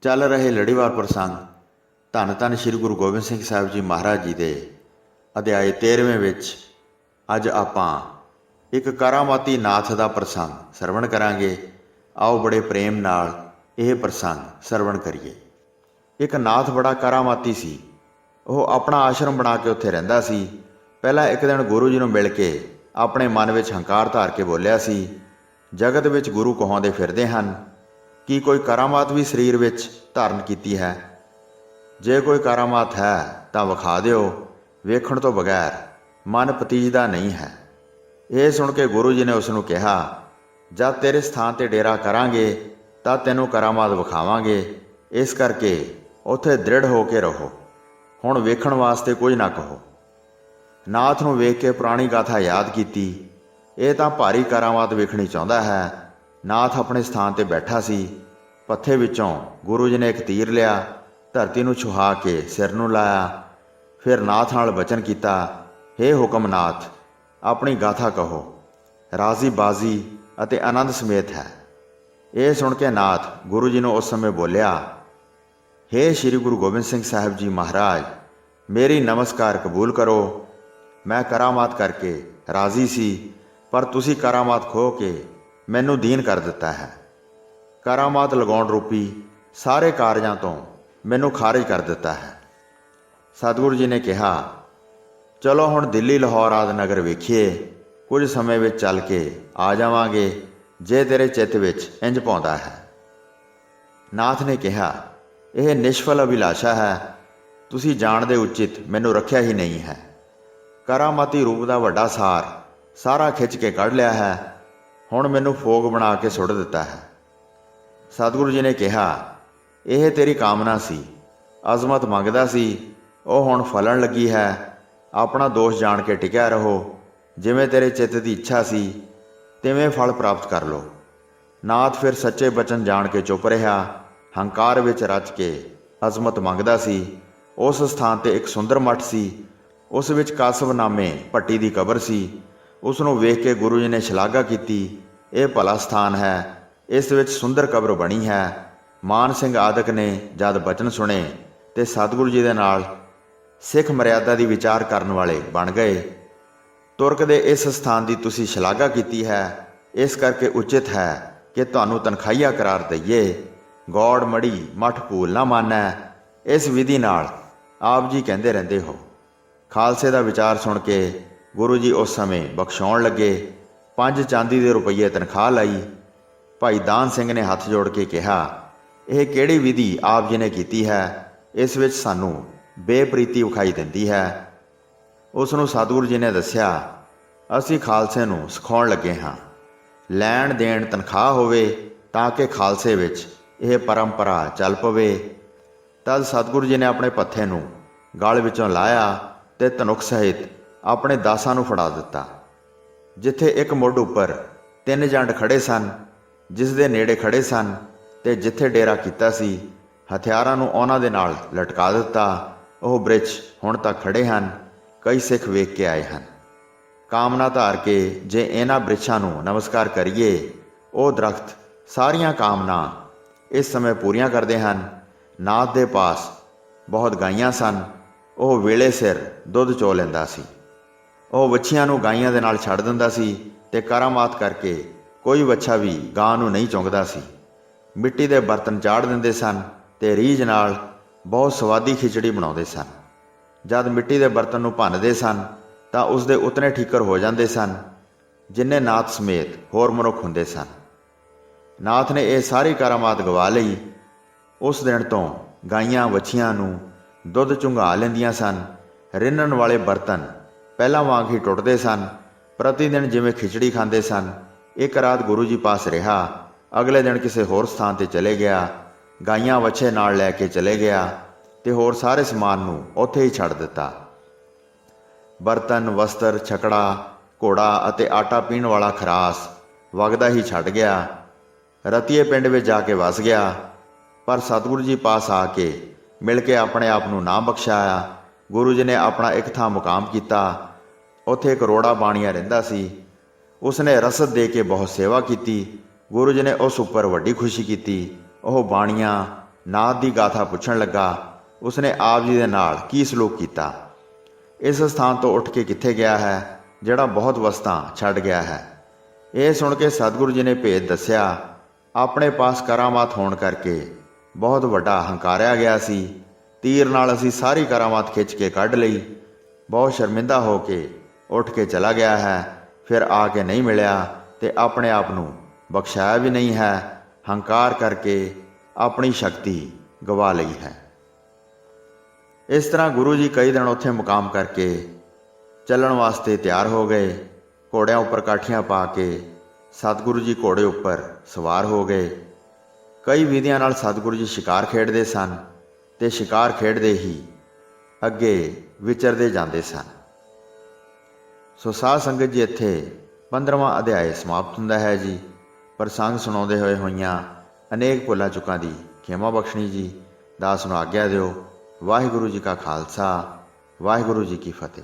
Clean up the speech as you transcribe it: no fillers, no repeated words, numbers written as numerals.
ਚੱਲ ਰਹੇ ਲੜੀਵਾਰ ਪ੍ਰਸੰਗ ਧੰਨ ਧੰਨ ਸ਼੍ਰੀ ਗੁਰੂ ਗੋਬਿੰਦ ਸਿੰਘ ਸਾਹਿਬ ਜੀ ਮਹਾਰਾਜ ਜੀ ਦੇ ਅਧਿਆਇ 13ਵੇਂ ਵਿੱਚ ਅੱਜ ਆਪਾਂ ਇੱਕ ਕਰਾਮਾਤੀ ਨਾਥ ਦਾ ਪ੍ਰਸੰਗ ਸਰਵਣ ਕਰਾਂਗੇ। ਆਓ ਬੜੇ ਪ੍ਰੇਮ ਨਾਲ ਇਹ ਪ੍ਰਸੰਗ ਸਰਵਣ ਕਰੀਏ। ਇੱਕ ਨਾਥ ਬੜਾ ਕਰਾਮਾਤੀ ਸੀ। ਉਹ ਆਪਣਾ ਆਸ਼ਰਮ ਬਣਾ ਕੇ ਉੱਥੇ ਰਹਿੰਦਾ ਸੀ। ਪਹਿਲਾਂ ਇੱਕ ਦਿਨ ਗੁਰੂ ਜੀ ਨੂੰ ਮਿਲ ਕੇ ਆਪਣੇ ਮਨ ਵਿੱਚ ਹੰਕਾਰ ਧਾਰ ਕੇ ਬੋਲਿਆ ਸੀ, ਜਗਤ ਵਿੱਚ ਗੁਰੂ ਕਹਾਉਂਦੇ ਫਿਰਦੇ ਹਨ, ਕੀ ਕੋਈ ਕਰਾਮਾਤ ਵੀ ਸਰੀਰ ਵਿੱਚ ਧਾਰਨ ਕੀਤੀ ਹੈ? ਜੇ ਕੋਈ ਕਰਾਮਾਤ ਹੈ ਤਾਂ ਵਿਖਾ ਦਿਓ। ਵੇਖਣ ਤੋਂ ਬਗੈਰ ਮਨ ਪਤੀਜਦਾ ਨਹੀਂ ਹੈ। ਇਹ ਸੁਣ ਕੇ ਗੁਰੂ ਜੀ ਨੇ ਉਸ ਨੂੰ ਕਿਹਾ, ਜਦ ਤੇਰੇ ਸਥਾਨ 'ਤੇ ਡੇਰਾ ਕਰਾਂਗੇ ਤਾਂ ਤੈਨੂੰ ਕਰਾਮਾਤ ਵਿਖਾਵਾਂਗੇ। ਇਸ ਕਰਕੇ ਉੱਥੇ ਦ੍ਰਿੜ ਹੋ ਕੇ ਰਹੋ। ਹੁਣ ਵੇਖਣ ਵਾਸਤੇ ਕੁਝ ਨਾ ਕਹੋ। ਨਾਥ ਨੂੰ ਵੇਖ ਕੇ ਪੁਰਾਣੀ ਗਾਥਾ ਯਾਦ ਕੀਤੀ। ਇਹ ਤਾਂ ਭਾਰੀ ਕਰਾਮਾਤ ਵੇਖਣੀ ਚਾਹੁੰਦਾ ਹੈ। ਨਾਥ ਆਪਣੇ ਸਥਾਨ 'ਤੇ ਬੈਠਾ ਸੀ। ਪੱਥੇ ਵਿੱਚੋਂ ਗੁਰੂ ਜੀ ਨੇ ਇੱਕ ਤੀਰ ਲਿਆ, ਧਰਤੀ ਨੂੰ ਛੁਹਾ ਕੇ ਸਿਰ ਨੂੰ ਲਾਇਆ। ਫਿਰ ਨਾਥ ਨਾਲ ਬਚਨ ਕੀਤਾ, ਹੇ ਹੁਕਮਨਾਥ, ਆਪਣੀ ਗਾਥਾ ਕਹੋ, ਰਾਜ਼ੀ ਬਾਜ਼ੀ ਅਤੇ ਆਨੰਦ ਸਮੇਤ ਹੈ। ਇਹ ਸੁਣ ਕੇ ਨਾਥ ਗੁਰੂ ਜੀ ਨੂੰ ਉਸ ਸਮੇਂ ਬੋਲਿਆ, ਹੇ ਸ਼੍ਰੀ ਗੁਰੂ ਗੋਬਿੰਦ ਸਿੰਘ ਸਾਹਿਬ ਜੀ ਮਹਾਰਾਜ, ਮੇਰੀ ਨਮਸਕਾਰ ਕਬੂਲ ਕਰੋ। ਮੈਂ ਕਰਾਮਾਤ ਕਰਕੇ ਰਾਜ਼ੀ ਸੀ, ਪਰ ਤੁਸੀਂ ਕਰਾਮਾਤ ਖੋਹ ਕੇ ਮੈਨੂੰ ਦੀਨ ਕਰ ਦਿੱਤਾ ਹੈ। ਕਰਾਮਾਤ ਲਗਾਉਣ ਰੂਪੀ ਸਾਰੇ ਕਾਰਜਾਂ ਤੋਂ ਮੈਨੂੰ ਖਾਰਿਜ ਕਰ ਦਿੱਤਾ ਹੈ। ਸਤਿਗੁਰੂ ਜੀ ਨੇ ਕਿਹਾ, ਚਲੋ ਹੁਣ ਦਿੱਲੀ ਲਾਹੌਰ ਆਦਿ ਨਗਰ ਵੇਖੀਏ। ਕੁਝ ਸਮੇਂ ਵਿੱਚ ਚੱਲ ਕੇ ਆ ਜਾਵਾਂਗੇ, ਜੇ ਤੇਰੇ ਚਿੱਤ ਵਿੱਚ ਇੰਜ ਪਾਉਂਦਾ ਹੈ। ਨਾਥ ਨੇ ਕਿਹਾ, ਇਹ ਨਿਸ਼ਫਲ ਅਭਿਲਾਸ਼ਾ ਹੈ। ਤੁਸੀਂ ਜਾਣਦੇ ਉਚਿਤ ਮੈਨੂੰ ਰੱਖਿਆ ਹੀ ਨਹੀਂ ਹੈ। ਕਰਾਮਾਤੀ ਰੂਪ ਦਾ ਵੱਡਾ ਸਾਰ ਸਾਰਾ ਖਿੱਚ ਕੇ ਕੱਢ ਲਿਆ ਹੈ। ਹੁਣ ਮੈਨੂੰ ਫੋਗ ਬਣਾ ਕੇ ਸੁੱਟ ਦਿੱਤਾ ਹੈ। ਸਤਿਗੁਰੂ ਜੀ ਨੇ ਕਿਹਾ, ਇਹ ਤੇਰੀ ਕਾਮਨਾ ਸੀ, ਅਜ਼ਮਤ ਮੰਗਦਾ ਸੀ, ਉਹ ਹੁਣ ਫਲਣ ਲੱਗੀ ਹੈ। ਆਪਣਾ ਦੋਸ਼ ਜਾਣ ਕੇ ਟਿਕਿਆ ਰਹੋ। ਜਿਵੇਂ ਤੇਰੇ ਚਿੱਤ ਦੀ ਇੱਛਾ ਸੀ ਤਿਵੇਂ ਫਲ ਪ੍ਰਾਪਤ ਕਰ ਲਓ। ਨਾਥ ਫਿਰ ਸੱਚੇ ਬਚਨ ਜਾਣ ਕੇ ਚੁੱਪ ਰਿਹਾ। ਹੰਕਾਰ ਵਿੱਚ ਰਚ ਕੇ ਅਜ਼ਮਤ ਮੰਗਦਾ ਸੀ। ਉਸ ਸਥਾਨ 'ਤੇ ਇੱਕ ਸੁੰਦਰ ਮੱਠ ਸੀ। ਉਸ ਵਿੱਚ ਕਾਸਵ ਨਾਮੇ ਭੱਟੀ ਦੀ ਕਬਰ ਸੀ। ਉਸ ਨੂੰ ਵੇਖ ਕੇ ਗੁਰੂ ਜੀ ਨੇ ਸ਼ਲਾਘਾ ਕੀਤੀ, ਇਹ ਭਲਾ ਸਥਾਨ ਹੈ, ਇਸ ਵਿੱਚ ਸੁੰਦਰ ਕਬਰ ਬਣੀ ਹੈ। ਮਾਨ ਸਿੰਘ ਆਦਿਕ ਨੇ ਜਦ ਬਚਨ ਸੁਣੇ ਤੇ ਸਤਿਗੁਰੂ ਜੀ ਦੇ ਨਾਲ ਸਿੱਖ ਮਰਿਆਦਾ ਦੀ ਵਿਚਾਰ ਕਰਨ ਵਾਲੇ ਬਣ ਗਏ। ਤੁਰਕ ਦੇ ਇਸ ਸਥਾਨ ਦੀ ਤੁਸੀਂ ਸ਼ਲਾਘਾ ਕੀਤੀ ਹੈ, ਇਸ ਕਰਕੇ ਉਚਿਤ ਹੈ ਕਿ ਤੁਹਾਨੂੰ ਤਨਖਾਹੀਆ ਕਰਾਰ ਦਈਏ। ਗੌੜ ਮੜੀ ਮੱਠ ਭੂਲ ਨਾ ਮਾਨੈ, ਇਸ ਵਿਧੀ ਨਾਲ ਆਪ ਜੀ ਕਹਿੰਦੇ ਰਹਿੰਦੇ ਹੋ। ਖਾਲਸੇ ਦਾ ਵਿਚਾਰ ਸੁਣ ਕੇ ਗੁਰੂ ਜੀ ਉਸ ਸਮੇਂ ਬਖਸ਼ਾਉਣ ਲੱਗੇ। 5 ਚਾਂਦੀ ਦੇ ਰੁਪਈਏ ਤਨਖਾਹ ਲਈ। ਭਾਈ ਦਾਨ ਸਿੰਘ ਨੇ ਹੱਥ ਜੋੜ ਕੇ ਕਿਹਾ, ਇਹ ਕਿਹੜੀ ਵਿਧੀ ਆਪ ਜੀ ਨੇ ਕੀਤੀ ਹੈ? ਇਸ ਵਿੱਚ ਸਾਨੂੰ ਬੇਪ੍ਰੀਤੀ ਵਿਖਾਈ ਦਿੰਦੀ ਹੈ। ਉਸ ਨੂੰ ਸਤਿਗੁਰੂ ਜੀ ਨੇ ਦੱਸਿਆ, ਅਸੀਂ ਖਾਲਸੇ ਨੂੰ ਸਿਖਾਉਣ ਲੱਗੇ ਹਾਂ। ਲੈਣ ਦੇਣ ਤਨਖਾਹ ਹੋਵੇ ਤਾਂ ਕਿ ਖਾਲਸੇ ਵਿੱਚ ਇਹ ਪਰੰਪਰਾ ਚੱਲ ਪਵੇ। ਤਦ ਸਤਿਗੁਰੂ ਜੀ ਨੇ ਆਪਣੇ ਪੱਥੇ ਨੂੰ ਗਲ ਵਿੱਚੋਂ ਲਾਇਆ ਤੇ ਧਨੁਖ ਸਹਿਤ ਆਪਣੇ ਦਾਸਾਂ ਨੂੰ ਫੜਾ ਦਿੱਤਾ। ਜਿੱਥੇ ਇੱਕ ਮੁੱਢ ਉੱਪਰ 3 ਜੰਡ ਖੜੇ ਸਨ, ਜਿਸ ਦੇ ਨੇੜੇ ਖੜੇ ਸਨ, ਤੇ ਜਿੱਥੇ ਡੇਰਾ ਕੀਤਾ ਸੀ, ਹਥਿਆਰਾਂ ਨੂੰ ਉਹਨਾਂ ਦੇ ਨਾਲ ਲਟਕਾ ਦਿੱਤਾ। ਉਹ ਬ੍ਰਿਛ ਹੁਣ ਤੱਕ ਖੜੇ ਹਨ। ਕਈ ਸਿੱਖ ਵੇਖ ਕੇ ਆਏ ਹਨ। ਕਾਮਨਾ ਧਾਰ ਕੇ ਜੇ ਇਹਨਾਂ ਬ੍ਰਿਛਾਂ ਨੂੰ ਨਮਸਕਾਰ ਕਰੀਏ, ਉਹ ਦਰਖਤ ਸਾਰੀਆਂ ਕਾਮਨਾ ਇਸ ਸਮੇਂ ਪੂਰੀਆਂ ਕਰਦੇ ਹਨ। ਨਾਥ ਦੇ ਪਾਸ ਬਹੁਤ ਗਾਈਆਂ ਸਨ। ਉਹ ਵੇਲੇ ਸਿਰ ਦੁੱਧ ਚੋ ਲੈਂਦਾ ਸੀ। ਉਹ ਵੱਛੀਆਂ ਨੂੰ ਗਾਈਆਂ ਦੇ ਨਾਲ ਛੱਡ ਦਿੰਦਾ ਸੀ ਤੇ ਕਰਾਮਾਤ ਕਰਕੇ ਕੋਈ ਵੱਛਾ ਵੀ ਗਾਂ ਨੂੰ ਨਹੀਂ ਚੁੰਗਦਾ ਸੀ। ਮਿੱਟੀ ਦੇ ਬਰਤਨ ਚਾੜ ਦਿੰਦੇ ਸਨ ਤੇ ਰੀਝ ਨਾਲ ਬਹੁਤ ਸਵਾਦੀ ਖਿਚੜੀ ਬਣਾਉਂਦੇ ਸਨ। ਜਦ ਮਿੱਟੀ ਦੇ ਬਰਤਨ ਨੂੰ ਭੰਨਦੇ ਸਨ ਤਾਂ ਉਸ ਦੇ ਉਤਨੇ ਠੀਕਰ ਹੋ ਜਾਂਦੇ ਸਨ, ਜਿੰਨੇ ਨਾਥ ਸਮੇਤ ਹੋਰ ਮਨੁੱਖ ਹੁੰਦੇ ਸਨ। ਨਾਥ ਨੇ ਇਹ ਸਾਰੀ ਕਰਾਮਾਤ ਗਵਾ ਲਈ। ਉਸ ਦਿਨ ਤੋਂ ਗਾਈਆਂ ਵੱਛੀਆਂ ਨੂੰ ਦੁੱਧ ਚੁੰਘਾ ਲੈਂਦੀਆਂ ਸਨ। ਰਿੰਨਣ ਵਾਲੇ ਬਰਤਨ ਪਹਿਲਾਂ ਵਾਂਗ ਹੀ ਟੁੱਟਦੇ ਸਨ। ਪ੍ਰਤੀ ਦਿਨ ਜਿਵੇਂ ਖਿਚੜੀ ਖਾਂਦੇ ਸਨ। ਇੱਕ ਰਾਤ ਗੁਰੂ ਜੀ ਪਾਸ ਰਿਹਾ। ਅਗਲੇ ਦਿਨ ਕਿਸੇ ਹੋਰ ਸਥਾਨ 'ਤੇ ਚਲੇ ਗਿਆ। ਗਾਈਆਂ ਵੱਛੇ ਨਾਲ ਲੈ ਕੇ ਚਲੇ ਗਿਆ ਤੇ ਹੋਰ ਸਾਰੇ ਸਮਾਨ ਨੂੰ ਉੱਥੇ ਹੀ ਛੱਡ ਦਿੱਤਾ। ਬਰਤਨ, ਵਸਤਰ, ਛਕੜਾ, ਘੋੜਾ ਅਤੇ ਆਟਾ ਪੀਣ ਵਾਲਾ ਖਰਾਸ ਵਗਦਾ ਹੀ ਛੱਡ ਗਿਆ। ਰਤੀਏ ਪਿੰਡ ਵਿੱਚ ਜਾ ਕੇ ਵਸ ਗਿਆ। ਪਰ ਸਤਿਗੁਰੂ ਜੀ ਪਾਸ ਆ ਕੇ ਮਿਲ ਕੇ ਆਪਣੇ ਆਪ ਨੂੰ ਨਾ ਬਖਸ਼ਾਇਆ। ਗੁਰੂ ਜੀ ਨੇ ਆਪਣਾ ਇੱਕ ਥਾਂ ਮੁਕਾਮ ਕੀਤਾ। ਉੱਥੇ ਇੱਕ ਰੋੜਾ ਬਾਣੀਆ ਰਹਿੰਦਾ ਸੀ। ਉਸਨੇ ਰਸਦ ਦੇ ਕੇ ਬਹੁਤ ਸੇਵਾ ਕੀਤੀ। ਗੁਰੂ ਜੀ ਨੇ ਉਸ ਉੱਪਰ ਵੱਡੀ ਖੁਸ਼ੀ ਕੀਤੀ। ਉਹ ਬਾਣੀਆ ਨਾਥ ਦੀ ਗਾਥਾ ਪੁੱਛਣ ਲੱਗਾ, ਉਸਨੇ ਆਪ ਜੀ ਦੇ ਨਾਲ ਕੀ ਸਲੂਕ ਕੀਤਾ, ਇਸ ਸਥਾਨ ਤੋਂ ਉੱਠ ਕੇ ਕਿੱਥੇ ਗਿਆ ਹੈ ਜਿਹੜਾ ਬਹੁਤ ਵਸਤਾਂ ਛੱਡ ਗਿਆ ਹੈ। ਇਹ ਸੁਣ ਕੇ ਸਤਿਗੁਰੂ ਜੀ ਨੇ ਭੇਦ ਦੱਸਿਆ। ਆਪਣੇ ਪਾਸ ਕਰਾਮਾਤ ਹੋਣ ਕਰਕੇ ਬਹੁਤ ਵੱਡਾ ਹੰਕਾਰਿਆ ਗਿਆ ਸੀ। ਤੀਰ ਨਾਲ ਅਸੀਂ ਸਾਰੀ ਕਰਾਮਾਤ ਖਿੱਚ ਕੇ ਕੱਢ ਲਈ। ਬਹੁਤ ਸ਼ਰਮਿੰਦਾ ਹੋ ਕੇ ਉੱਠ ਕੇ ਚਲਾ ਗਿਆ ਹੈ, ਫਿਰ ਆ ਕੇ ਨਹੀਂ ਮਿਲਿਆ ਤੇ ਆਪਣੇ ਆਪ ਨੂੰ ਬਖਸ਼ਾਇਆ ਵੀ ਨਹੀਂ ਹੈ। ਹੰਕਾਰ ਕਰਕੇ ਆਪਣੀ ਸ਼ਕਤੀ ਗਵਾ ਲਈ ਹੈ। ਇਸ ਤਰ੍ਹਾਂ ਗੁਰੂ ਜੀ ਕਈ ਦਿਨ ਉੱਥੇ ਮੁਕਾਮ ਕਰਕੇ ਚੱਲਣ ਵਾਸਤੇ ਤਿਆਰ ਹੋ ਗਏ। ਘੋੜਿਆਂ ਉੱਪਰ ਕਾਠੀਆਂ ਪਾ ਕੇ ਸਤਿਗੁਰੂ ਜੀ ਘੋੜੇ ਉੱਪਰ ਸਵਾਰ ਹੋ ਗਏ। ਕਈ ਵਿਧੀਆਂ ਨਾਲ ਸਤਿਗੁਰੂ ਜੀ ਸ਼ਿਕਾਰ ਖੇਡਦੇ ਸਨ ਤੇ ਸ਼ਿਕਾਰ ਖੇਡਦੇ ਹੀ ਅੱਗੇ ਵਿਚਰਦੇ ਜਾਂਦੇ ਸਨ। ਸੋ ਸਾਧ ਸੰਗਤ ਜੀ, ਇੱਥੇ 15ਵਾਂ ਅਧਿਆਇ ਸਮਾਪਤ ਹੁੰਦਾ ਹੈ ਜੀ। ਪ੍ਰਸੰਗ ਸੁਣਾਉਂਦੇ ਹੋਏ ਹੋਈਆਂ ਅਨੇਕ ਭੁੱਲਾਂ ਚੁੱਕਾਂ ਦੀ ਖਿਮਾ ਬਖਸ਼ਣੀ ਜੀ। ਦਾਸ ਨੂੰ ਆਗਿਆ ਦਿਓ। ਵਾਹਿਗੁਰੂ ਜੀ ਕਾ ਖਾਲਸਾ, ਵਾਹਿਗੁਰੂ ਜੀ ਕੀ ਫਤਿਹ।